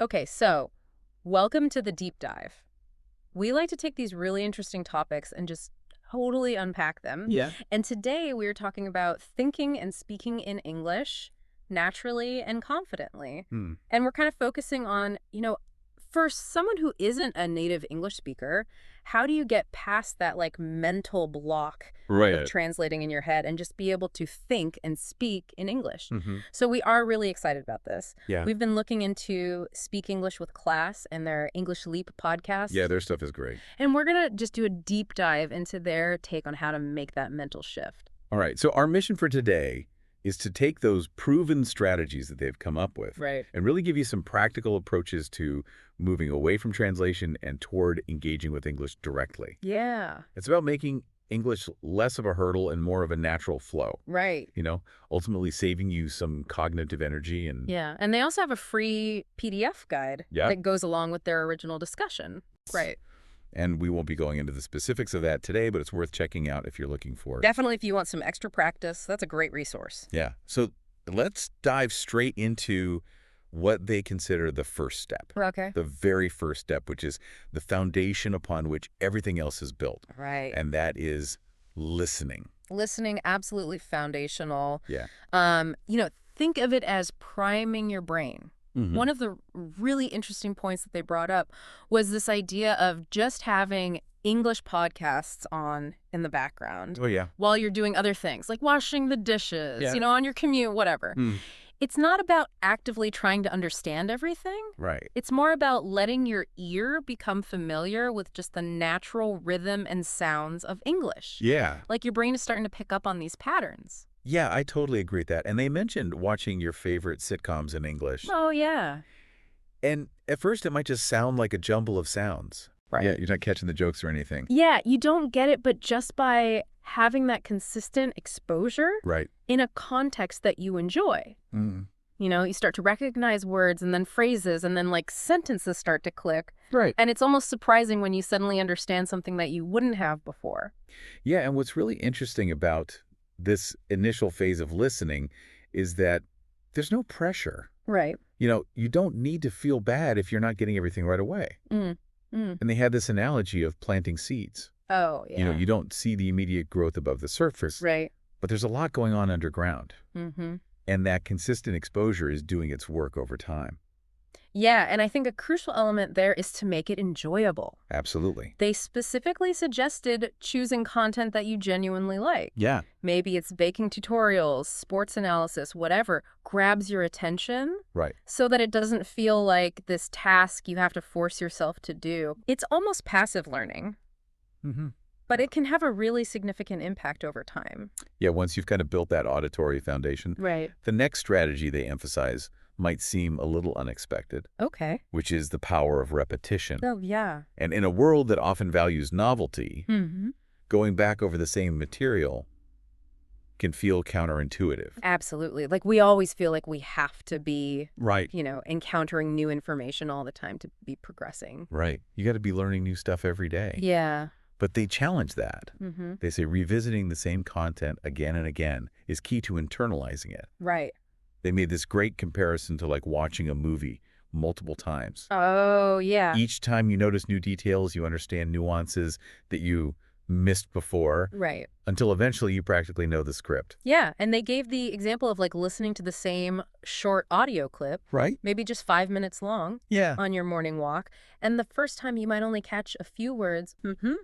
Okay, so welcome to the deep dive. We like to take these really interesting topics and just totally unpack them. Yeah. And today we are talking about thinking and speaking in English naturally and confidently. Hmm. And we're kind of focusing on, for someone who isn't a native English speaker, how do you get past that like mental block of Right. translating in your head and just be able to think and speak in English? Hmm. So we are really excited about this. Yeah. We've been looking into Speak English with Class and their English Leap Yeah, podcast. their stuff is great. And we're going to just do a deep dive into their take on how to make that mental shift. All right. So our mission for today is to take those proven strategies that they've come up with Right. and really give you some practical approaches to moving away from translation and toward engaging with English directly. Yeah. It's about making English less of a hurdle and more of a natural flow, Right. ultimately saving you some cognitive energy and Yeah. And they also have a free PDF guide yeah. that goes along with their original discussion. Right. And we won't be going into the specifics of that today, but it's worth checking out if you're looking for it. Definitely, if you want some extra practice, that's a great resource. Yeah. So let's dive straight into what they consider the first step. Okay. The very first step, which is the foundation upon which everything else is built. Right. And that is listening. Listening, absolutely foundational. Yeah. Think of it as priming your brain. One of the really interesting points that they brought up was this idea of just having English podcasts on in the background Oh, yeah. while you're doing other things, like washing the dishes, Yeah. on your commute, whatever. Mm. It's not about actively trying to understand everything. Right. It's more about letting your ear become familiar with just the natural rhythm and sounds of English. Yeah. Like your brain is starting to pick up on these patterns. Yeah, I totally agree with that. And they mentioned watching your favorite sitcoms in English. Oh, yeah. And at first, it might just sound like a jumble of sounds. Right. Yeah, you're not catching the jokes or anything. Yeah, you don't get it, but just by having that consistent exposure Right. in a context that you enjoy. Mm. You start to recognize words and then phrases and then like sentences start to click. Right. And it's almost surprising when you suddenly understand something that you wouldn't have before. Yeah, and what's really interesting about this initial phase of listening is that there's no pressure. Right. You don't need to feel bad if you're not getting everything right away. Mm. And they had this analogy of planting seeds. Oh, yeah. You don't see the immediate growth above the surface, Right. but there's a lot going on underground. Mm-hmm. And that consistent exposure is doing its work over time. Yeah, and I think a crucial element there is to make it enjoyable. Absolutely. They specifically suggested choosing content that you genuinely like. Yeah. Maybe it's baking tutorials, sports analysis, whatever, grabs your attention Right. so that it doesn't feel like this task you have to force yourself to do. It's almost passive learning, Mm-hmm. but it can have a really significant impact over time. Yeah, once you've kind of built that auditory foundation, Right. the next strategy they emphasize might seem a little unexpected, Okay. which is the power of repetition. Oh, yeah. And in a world that often values novelty, Mm-hmm. going back over the same material can feel counterintuitive. Absolutely. Like we always feel like we have to be, Right. encountering new information all the time to be progressing. Right. You got to be learning new stuff every day. Yeah. But they challenge that. Mm-hmm. They say revisiting the same content again and again is key to internalizing it. Right. They made this great comparison to like watching a movie multiple times. Oh, yeah. Each time you notice new details, you understand nuances that you missed before, Right. until eventually you practically know the script. Yeah, and they gave the example of like listening to the same short audio clip, Right? maybe just 5 minutes long Yeah. on your morning walk, and the first time you might only catch a few words. Mm-hmm.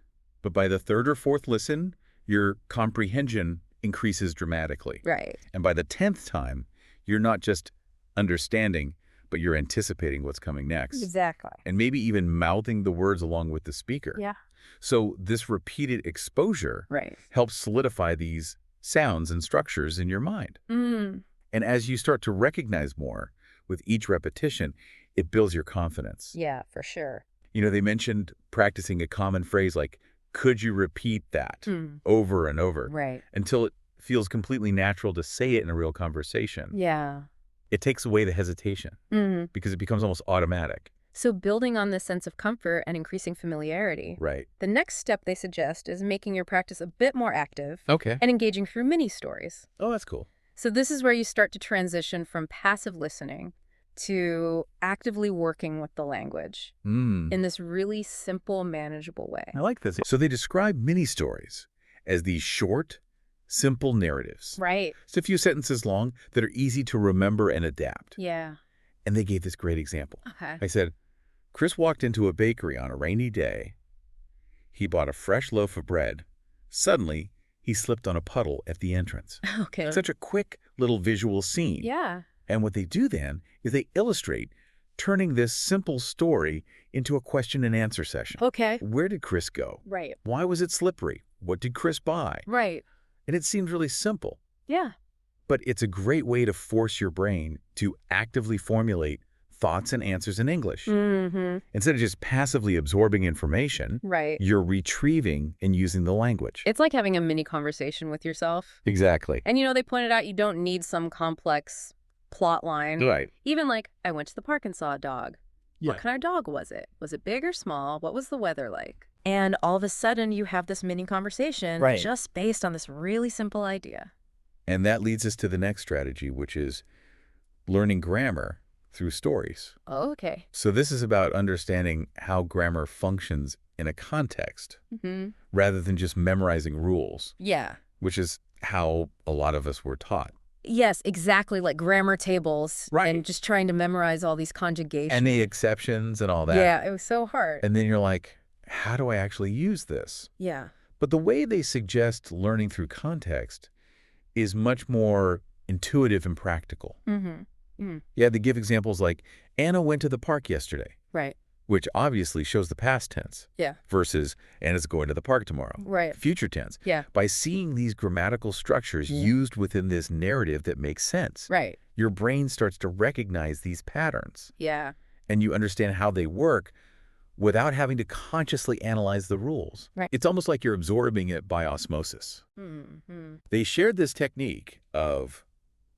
But by the third or fourth listen, your comprehension increases dramatically. Right. And by the 10th time, you're not just understanding, but you're anticipating what's coming next. Exactly. And maybe even mouthing the words along with the speaker. Yeah. So this repeated exposure Right. helps solidify these sounds and structures in your mind. Mm. And as you start to recognize more with each repetition, it builds your confidence. Yeah, for sure. They mentioned practicing a common phrase like, could you repeat that Mm. over and over Right. until it feels completely natural to say it in a real conversation. Yeah. It takes away the hesitation Mm. because it becomes almost automatic. So building on this sense of comfort and increasing familiarity, Right. the next step they suggest is making your practice a bit more active Okay. and engaging through mini stories. Oh, that's cool. So this is where you start to transition from passive listening to actively working with the language in this really simple, manageable way. I like this. So they describe mini stories as these short, simple narratives. Right. Just a few sentences long that are easy to remember and adapt. Yeah. And they gave this great example. Okay. I said, Chris walked into a bakery on a rainy day. He bought a fresh loaf of bread. Suddenly, he slipped on a puddle at the entrance. Okay. Such a quick little visual scene. Yeah. And what they do then is they illustrate turning this simple story into a question and answer session. Okay. Where did Chris go? Right. Why was it slippery? What did Chris buy? Right. And it seems really simple, Yeah. but it's a great way to force your brain to actively formulate thoughts and answers in English. Instead of just passively absorbing information, Right. you're retrieving and using the language. It's like having a mini conversation with yourself. Exactly. And they pointed out you don't need some complex plot line. Right. Even like, I went to the park and saw a dog. Yeah. What kind of dog was it? Was it big or small? What was the weather like? And all of a sudden you have this mini conversation just based on this really simple idea. And that leads us to the next strategy, which is learning grammar through stories. Oh, okay. So this is about understanding how grammar functions in a context rather than just memorizing rules, Yeah. which is how a lot of us were taught. Yes, exactly, like grammar tables. Right. And just trying to memorize all these conjugations. And the exceptions and all that. Yeah, it was so hard. And then you're like, how do I actually use this? Yeah. But the way they suggest learning through context is much more intuitive and practical. Yeah, they give examples like, Anna went to the park yesterday, Right. which obviously shows the past tense. Yeah. Versus, Anna's going to the park tomorrow. Right. Future tense. Yeah. By seeing these grammatical structures used within this narrative that makes sense, Right. your brain starts to recognize these patterns. Yeah. And you understand how they work without having to consciously analyze the rules. Right. It's almost like you're absorbing it by osmosis. They shared this technique of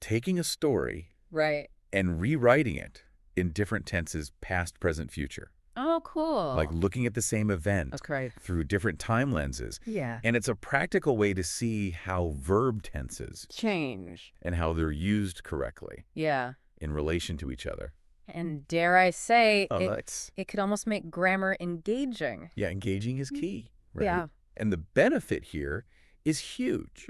taking a story Right. and rewriting it in different tenses, past, present, future. Oh, cool. Like looking at the same event That's great. through different time lenses. Yeah. And it's a practical way to see how verb tenses Change. and how they're used correctly Yeah. in relation to each other. And dare I say, That's it could almost make grammar engaging. Yeah, engaging is key, right? Yeah. And the benefit here is huge.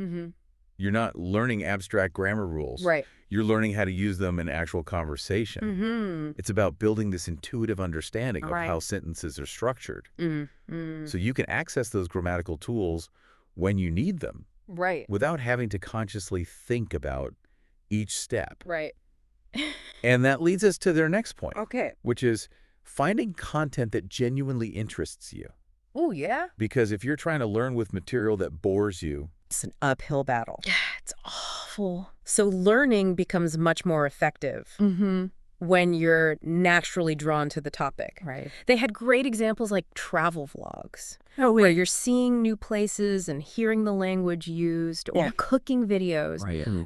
You're not learning abstract grammar rules. Right. You're learning how to use them in actual conversation. It's about building this intuitive understanding of how sentences are structured. So you can access those grammatical tools when you need them. Right. Without having to consciously think about each step. Right. And that leads us to their next point. Okay. Which is finding content that genuinely interests you. Oh, yeah? Because if you're trying to learn with material that bores you, It's an uphill battle. It's awful. So learning becomes much more effective when you're naturally drawn to the topic. Right. They had great examples like travel vlogs. Oh, where you're seeing new places and hearing the language used, or cooking videos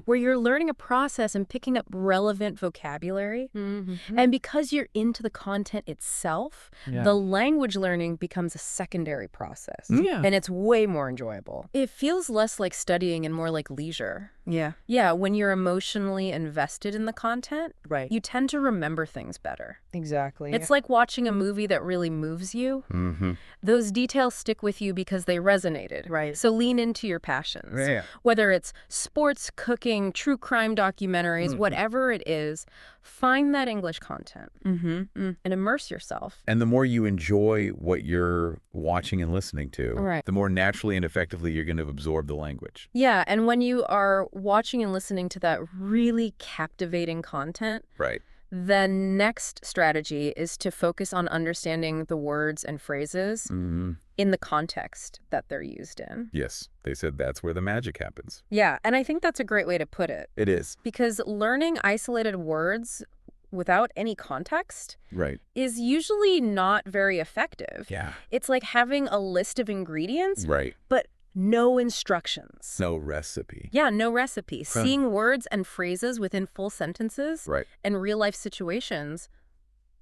where you're learning a process and picking up relevant vocabulary. And because you're into the content itself, the language learning becomes a secondary process. And it's way more enjoyable. It feels less like studying and more like leisure. Yeah. Yeah, when you're emotionally invested in the content, you tend to remember things better. Exactly. It's like watching a movie that really moves you. Those details stick with you because they resonated. Right. So lean into your passions. Yeah. Whether it's sports, cooking, true crime documentaries, whatever it is, find that English content and immerse yourself. and the more you enjoy what you're watching and listening to, the more naturally and effectively you're going to absorb the language. Yeah, and when you are watching and listening to that really captivating content, Right. the next strategy is to focus on understanding the words and phrases in the context that they're used in. Yes. They said that's where the magic happens. Yeah, and I think that's a great way to put it. It is. Because learning isolated words without any context Right. is usually not very effective. Yeah. It's like having a list of ingredients, Right. but no instructions. No recipe. Yeah, no recipe. Seeing words and phrases within full sentences Right. and real-life situations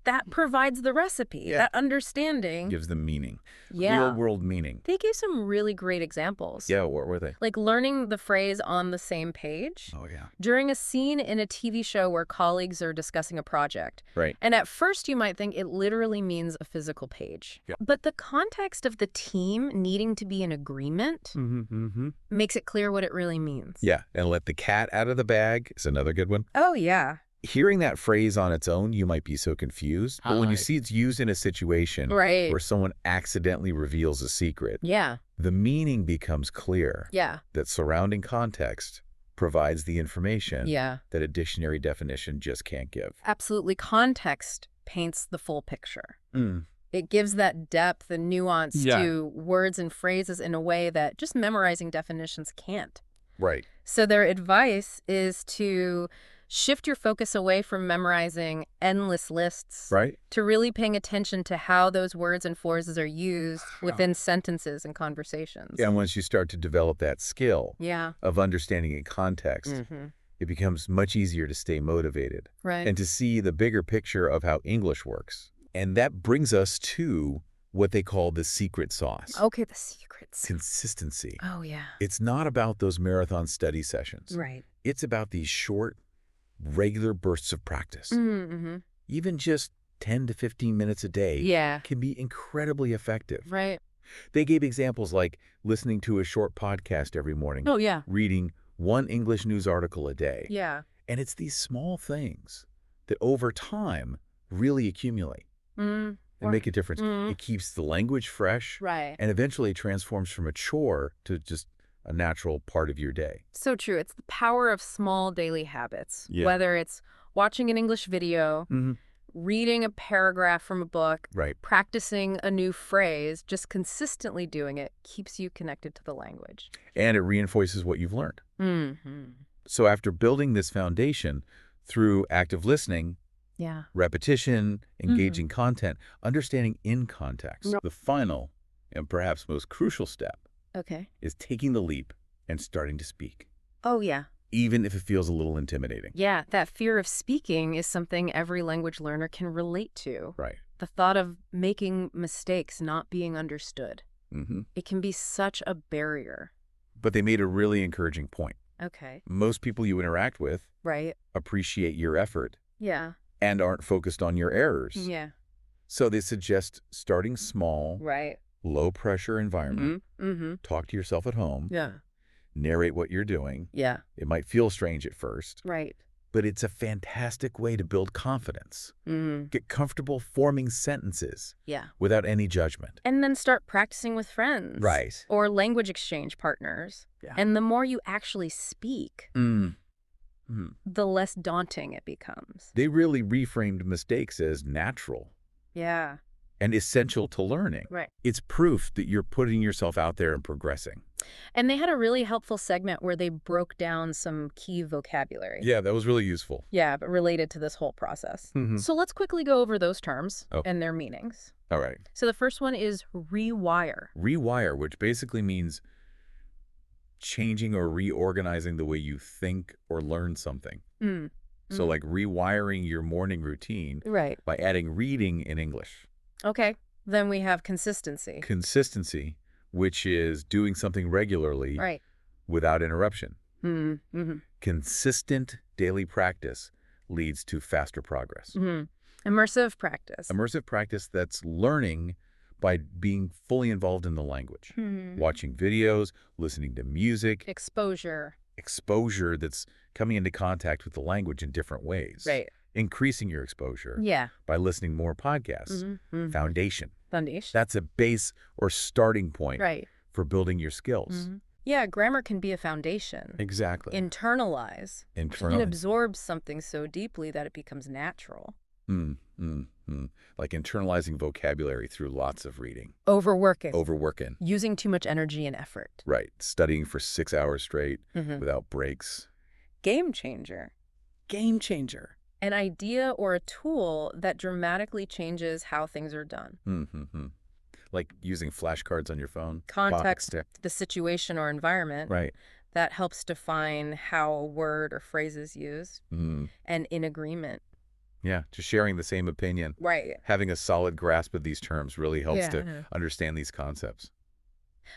that provides the recipe, that understanding. Gives them meaning. Yeah. Real-world meaning. They gave some really great examples. Yeah, what were they? Like learning the phrase "on the same page" Oh, yeah. during a scene in a TV show where colleagues are discussing a project. Right. And at first you might think it literally means a physical page. Yeah. But the context of the team needing to be in agreement makes it clear what it really means. Yeah, and let the cat out of the bag is another good one. Oh, yeah. Hearing that phrase on its own, you might be so confused. But when you see it's used in a situation where someone accidentally reveals a secret, the meaning becomes clear. Yeah. That surrounding context provides the information that a dictionary definition just can't give. Absolutely. Context paints the full picture. Mm. It gives that depth and nuance to words and phrases in a way that just memorizing definitions can't. Right. So their advice is to shift your focus away from memorizing endless lists to really paying attention to how those words and phrases are used within sentences and conversations. Yeah, and once you start to develop that skill of understanding in context, it becomes much easier to stay motivated and to see the bigger picture of how English works. And that brings us to what they call the secret sauce. Okay, the secrets. Consistency. Oh, yeah. It's not about those marathon study sessions. Right. It's about these short, regular bursts of practice. Even just 10 to 15 minutes a day can be incredibly effective. Right. They gave examples like listening to a short podcast every morning. Oh, yeah. Reading one English news article a day. Yeah. And it's these small things that over time really accumulate and make a difference. It keeps the language fresh and eventually transforms from a chore to just a natural part of your day. So true. It's the power of small daily habits, whether it's watching an English video, reading a paragraph from a book, practicing a new phrase, just consistently doing it keeps you connected to the language. And it reinforces what you've learned. So after building this foundation through active listening, repetition, engaging content, understanding in context, the final and perhaps most crucial step is taking the leap and starting to speak. Oh, yeah. Even if it feels a little intimidating. Yeah, that fear of speaking is something every language learner can relate to. Right. The thought of making mistakes, not being understood. It can be such a barrier. But they made a really encouraging point. Okay. Most people you interact with appreciate your effort and aren't focused on your errors. Yeah. So they suggest starting small, low-pressure environment. Talk to yourself at home. Narrate what you're doing. It might feel strange at first. But it's a fantastic way to build confidence. Get comfortable forming sentences without any judgment. And then start practicing with friends. Or language exchange partners. And the more you actually speak, the less daunting it becomes. They really reframed mistakes as natural. And essential to learning. It's proof that you're putting yourself out there and progressing. And they had a really helpful segment where they broke down some key vocabulary. Yeah, that was really useful. Yeah, but related to this whole process. So let's quickly go over those terms and their meanings. All right. So the first one is rewire. Rewire, which basically means changing or reorganizing the way you think or learn something. So like rewiring your morning routine by adding reading in English. Okay. Then we have consistency. Consistency, which is doing something regularly without interruption. Consistent daily practice leads to faster progress. Immersive practice. Immersive practice, that's learning by being fully involved in the language. Watching videos, listening to music. Exposure. Exposure that's coming into contact with the language in different ways. Increasing your exposure by listening more podcasts. Foundation. That's a base or starting point for building your skills. Yeah, grammar can be a foundation. Exactly. Internalize. You can absorb something so deeply that it becomes natural. Like internalizing vocabulary through lots of reading. Overworking. Using too much energy and effort. Right. Studying for 6 hours straight without breaks. Game changer. Game changer. An idea or a tool that dramatically changes how things are done. Like using flashcards on your phone. Context, the situation or environment. That helps define how a word or phrase is used. And in agreement. Yeah, just sharing the same opinion. Right. Having a solid grasp of these terms really helps to Yeah. understand these concepts.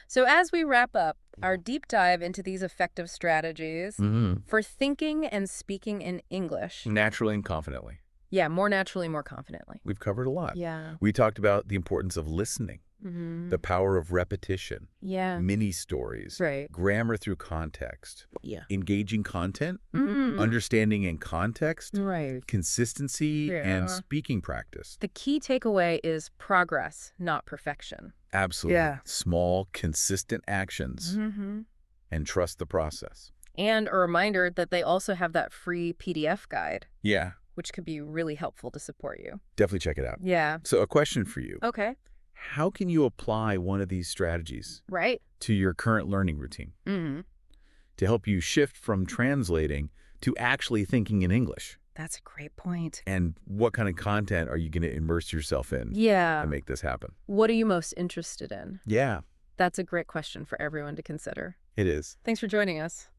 So as we wrap up our deep dive into these effective strategies for thinking and speaking in English. Naturally and confidently. Yeah, more naturally, more confidently. We've covered a lot. Yeah. We talked about the importance of listening, the power of repetition, mini stories, grammar through context, engaging content, understanding in context, consistency, and speaking practice. The key takeaway is progress, not perfection. Absolutely. Small, consistent actions and trust the process. And a reminder that they also have that free PDF guide. Yeah. Which could be really helpful to support you. Definitely check it out. Yeah. So a question for you. Okay. How can you apply one of these strategies to your current learning routine to help you shift from translating to actually thinking in English? That's a great point. And what kind of content are you going to immerse yourself in to make this happen? What are you most interested in? Yeah. That's a great question for everyone to consider. It is. Thanks for joining us.